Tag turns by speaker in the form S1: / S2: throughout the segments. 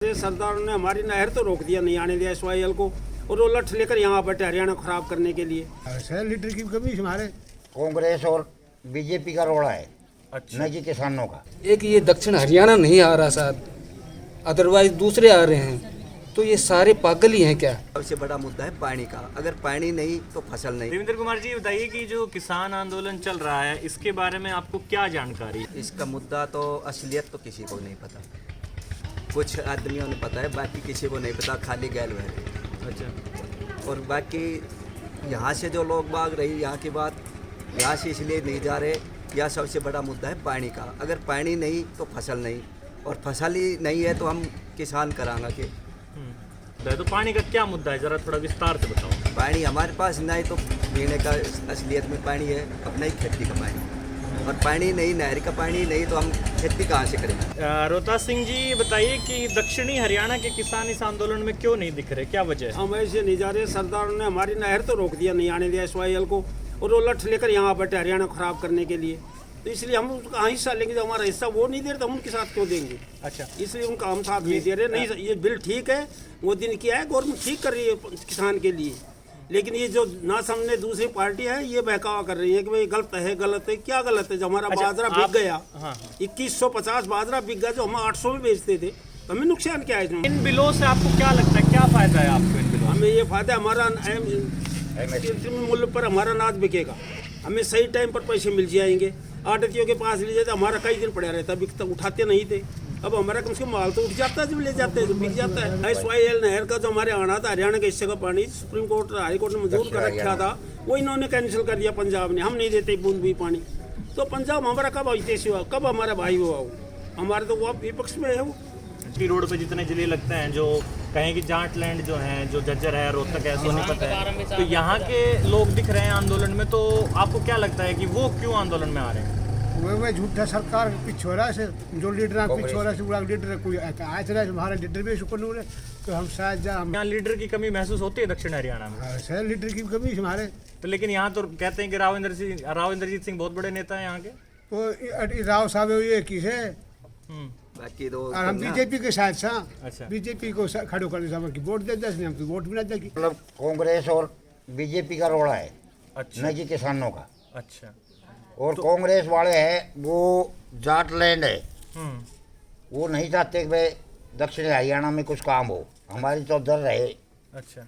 S1: सरदारों ने हमारी नहर तो रोक दिया, नहीं आने दिया SYL को, और वो लठ लेकर यहाँ बैठे हरियाणा खराब करने के लिए।
S2: लीडर की कमी हमारे
S3: कांग्रेस और बीजेपी का रोड़ा है,
S4: अच्छा।
S3: न कि किसानों का।
S5: एक ये दक्षिण हरियाणा नहीं आ रहा साथ, अदरवाइज दूसरे आ रहे हैं, तो ये सारे पागल ही हैं क्या?
S6: सबसे बड़ा मुद्दा है पानी का। अगर पानी नहीं तो फसल नहीं।
S4: देवेंद्र कुमार जी बताइए कि जो किसान आंदोलन चल रहा है इसके बारे में आपको क्या जानकारी?
S6: इसका मुद्दा तो असलियत तो किसी को नहीं पता, कुछ आदमियों ने पता है, बाकी किसी को नहीं पता, खाली गैल है।
S4: अच्छा।
S6: और बाकी यहाँ से जो लोग भाग रही, यहाँ की बात यहाँ से इसलिए नहीं जा रहे, यह सबसे बड़ा मुद्दा है पानी का। अगर पानी नहीं तो फसल नहीं, और फसल ही नहीं है तो हम किसान करांगा कि
S4: तो पानी का क्या मुद्दा है, जरा थोड़ा विस्तार से बताओ।
S6: पानी हमारे पास नहीं तो पीने का असलियत में पानी है, अपना ही खेती का पानी, और पानी नहीं, नहर का पानी नहीं तो हम खेती कहाँ से करेंगे?
S4: रोहतास सिंह जी बताइए कि दक्षिणी हरियाणा के किसान इस आंदोलन में क्यों नहीं दिख रहे, क्या वजह है?
S1: हम ऐसे नहीं जा रहे, सरदारों ने हमारी नहर तो रोक दिया, नहीं आने दिया SYL को, और वो लठ लेकर यहाँ बैठे हरियाणा खराब करने के लिए। तो इसलिए हम उसका हिस्सा लेंगे, जो हमारा हिस्सा वो नहीं दे रहे तो हम उनके साथ क्यों देंगे?
S4: अच्छा।
S1: इसलिए उनका हम साथ नहीं दे रहे। नहीं, ये बिल ठीक है, वो दिन किया है, गवर्नमेंट ठीक कर रही है किसान के लिए, लेकिन ये जो ना सामने दूसरी पार्टी है ये बहकावा कर रही है कि भाई गलत है। क्या गलत है? जो हमारा बाजरा बिक गया, 2150 बाजरा बिक गया, जो हम 800 में बेचते थे, तो हमें नुकसान क्या है इसमें?
S4: इन बिलों से आपको क्या लगता है, क्या फायदा है आपको इन बिलों?
S1: हमें ये फायदा, हमारा मूल्य पर हमारा अनाज बिकेगा, हमें सही टाइम पर पैसे मिल जाएंगे। आड़तियों के पास ले जाते, हमारा कई दिन पड़ा रहता, बिकता उठाते नहीं थे, अब हमारा कम से कम माल तो उठ जाता है, जब ले जाते हैं तो बिक जाता है। SYL नहर का जो हमारे आना था, हरियाणा के हिस्से का पानी सुप्रीम कोर्ट हाई कोर्ट ने मंजूर कर रखा था, वो इन्होंने कैंसिल कर दिया पंजाब ने, हम नहीं देते बूंद भी पानी। तो पंजाब हमारा कब हितैषी हुआ, कब हमारा भाई हुआ वो? हमारे तो वो विपक्ष में है वो।
S4: रोड पे जितने जिले लगते हैं, जो कहें कि जाट लैंड जो है, जो जज्जर है, रोहतक है, सोनीपत है, तो यहाँ के लोग दिख रहे हैं आंदोलन में, तो आपको क्या लगता है कि वो क्यों आंदोलन में आ रहे हैं?
S2: वो झूठा सरकार पीछे हो रहा है, जो लीडर पीछे हो रहा है, पूरा लीडर कोई आज रहा है, हमारा लीडर भी शुक्र नहीं, तो हम शायद
S4: यहाँ लीडर की कमी महसूस होती है दक्षिण हरियाणा में?
S2: लीडर की कमी हमारे।
S4: तो लेकिन यहाँ तो कहते हैं कि राव इंद्रजीत सिंह बहुत बड़े नेता हैं यहाँ के।
S2: तो राव साहब ये किस है,
S6: बाकी तो
S2: और हम बीजेपी के साथ सा,
S4: अच्छा।
S2: बीजेपी को खड़ो करने समय की वोट दे दे, हम तो वोट भी ना देगी।
S3: मतलब कांग्रेस और बीजेपी का रोड़ा है,
S4: अच्छा।
S3: न कि किसानों का।
S4: अच्छा।
S3: और कांग्रेस वाले हैं वो जाट लैंड है,
S4: हम्म।
S3: वो नहीं चाहते कि भाई दक्षिण हरियाणा में कुछ काम हो, हमारी चौधर रहे,
S4: अच्छा।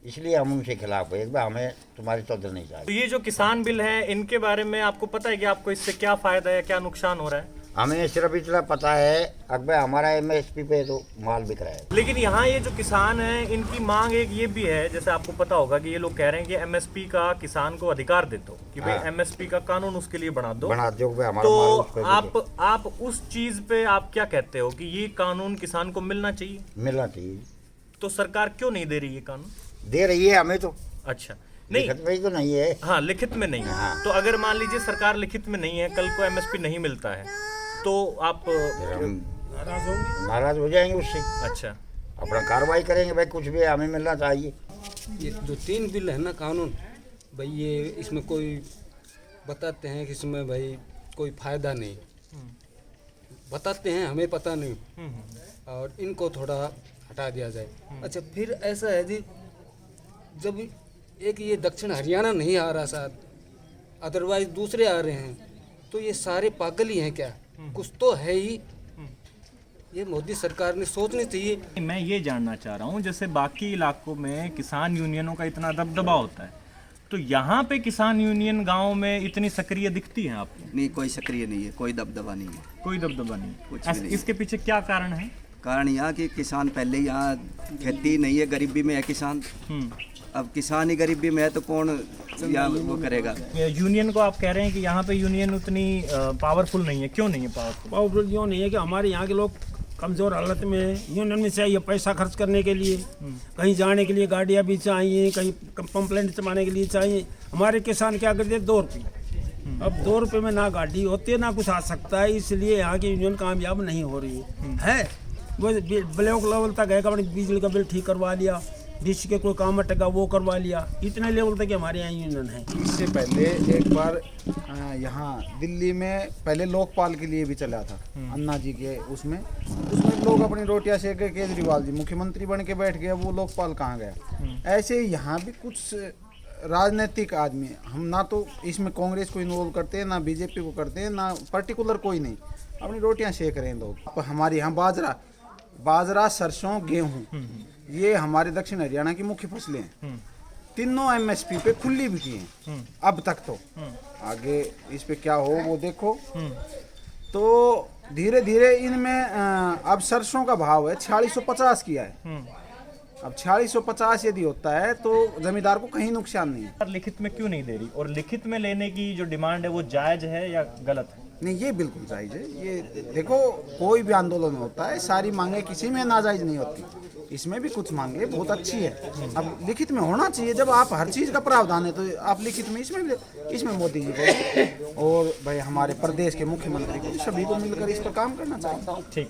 S3: इसलिए हम उनके खिलाफ है, एक बार हमें तुम्हारी चौधर नहीं चाहिए।
S4: तो ये जो किसान बिल है, इनके बारे में आपको पता है कि आपको इससे क्या फायदा है, क्या नुकसान हो रहा है?
S3: हमें सिर्फ इतना पता है अकबर हमारा MSP पे तो माल बिक रहा है।
S4: लेकिन यहाँ ये जो किसान हैं, इनकी मांग एक ये भी है, जैसे आपको पता होगा कि ये लोग कह रहे हैं कि MSP का किसान को अधिकार दे दो, कि भाई MSP का कानून उसके लिए बना दो।
S3: बना दो भाई, हमारा माल उस पे
S4: तो
S3: बिके।
S4: आप उस चीज पे आप क्या कहते हो कि ये कानून किसान को मिलना चाहिए?
S3: मिलना चाहिए।
S4: तो सरकार क्यों नहीं दे रही है कानून?
S3: दे रही है हमें तो,
S4: अच्छा। नहीं,
S3: लिखित में ही तो नहीं है।
S4: हाँ, लिखित में नहीं है।
S3: हाँ।
S4: तो अगर मान लीजिए सरकार लिखित में नहीं है, कल को MSP नहीं मिलता है, तो आप
S3: हम नाराज हो जाएंगे उससे,
S4: अच्छा।
S3: अपना कार्रवाई करेंगे, भाई कुछ भी हमें मिलना चाहिए।
S5: ये जो 3 बिल है ना कानून, भाई ये इसमें कोई बताते हैं कि इसमें भाई कोई फायदा नहीं, बताते हैं, हमें पता नहीं, और इनको थोड़ा हटा दिया जाए। अच्छा, फिर ऐसा है जी, जब एक ये दक्षिण हरियाणा नहीं आ रहा साथ, अदरवाइज दूसरे आ रहे हैं, तो ये सारे पागल ही हैं क्या? कुछ तो है ही, ये मोदी सरकार ने सोचनी चाहिए।
S4: मैं ये जानना चाह रहा हूँ, जैसे बाकी इलाकों में किसान यूनियनों का इतना दबदबा होता है, तो यहाँ पे किसान यूनियन गांव में इतनी सक्रिय दिखती है आपको?
S6: नहीं, कोई सक्रिय नहीं है, कोई दबदबा नहीं है,
S4: कोई दबदबा नहीं।
S6: कुछ भी नहीं।
S4: इसके पीछे क्या कारण है?
S6: कारण यहाँ के किसान पहले यहाँ खेती नहीं है, गरीबी में है किसान। अब किसान ही गरीबी में है तो कौन यहाँ वो करेगा?
S4: यूनियन को आप कह रहे हैं कि यहाँ पे यूनियन उतनी पावरफुल नहीं है, क्यों नहीं है पावरफुल?
S1: पावरफुल क्यों नहीं है कि हमारे यहाँ के लोग कमज़ोर हालत में है, यूनियन में चाहिए पैसा खर्च करने के लिए, कहीं जाने के लिए गाड़ियाँ भी चाहिए, कहीं कंप्लेंट जमाने के लिए चाहिए। हमारे किसान क्या करते हैं, 2 रुपये, अब 2 रुपये में ना गाड़ी होती है ना कुछ आ सकता है, इसलिए यहाँ की यूनियन कामयाब नहीं हो रही है। वो ब्लॉक लेवल तक है, अपने बिजली का बिल ठीक करवा लिया, डिश के कोई काम अटका वो करवा लिया, इतने लेवल तक हमारे यहाँ यूनियन है।
S7: इससे पहले एक बार यहाँ दिल्ली में पहले लोकपाल के लिए भी चला था, अन्ना जी के, उसमें लोग अपनी रोटियां सेक के केजरीवाल जी मुख्यमंत्री बन के बैठ गए, वो लोकपाल कहाँ गया। ऐसे ही यहाँ भी कुछ राजनीतिक आदमी हैं। हम ना तो इसमें कांग्रेस को इन्वॉल्व करते हैं, ना बीजेपी को करते हैं, ना पर्टिकुलर कोई नहीं, अपनी रोटियां सेक रहे हैं लोग। हमारे यहाँ बाजरा, सरसों, गेहूँ, ये हमारे दक्षिण हरियाणा की मुख्य फसलें हैं। तीनों एमएसपी पे खुली बिकी हैं अब तक। तो आगे इस पे क्या हो वो देखो। तो धीरे धीरे इनमें अब सरसों का भाव है 4650 किया है। अब 4650 यदि होता है तो जमींदार को कहीं नुकसान नहीं है।
S4: पर लिखित में क्यों नहीं दे रही, और लिखित में लेने की जो डिमांड है वो जायज है या गलत है?
S7: नहीं, ये बिल्कुल जायज है। ये देखो, कोई भी आंदोलन होता है, सारी मांगे किसी में नाजायज नहीं होती, इसमें भी कुछ मांगे बहुत अच्छी है। अब लिखित में होना चाहिए, जब आप हर चीज़ का प्रावधान है तो आप लिखित में इसमें मोदी जी को और भाई हमारे प्रदेश के मुख्यमंत्री को, सभी को मिलकर इस पर काम करना चाहिए।
S4: ठीक।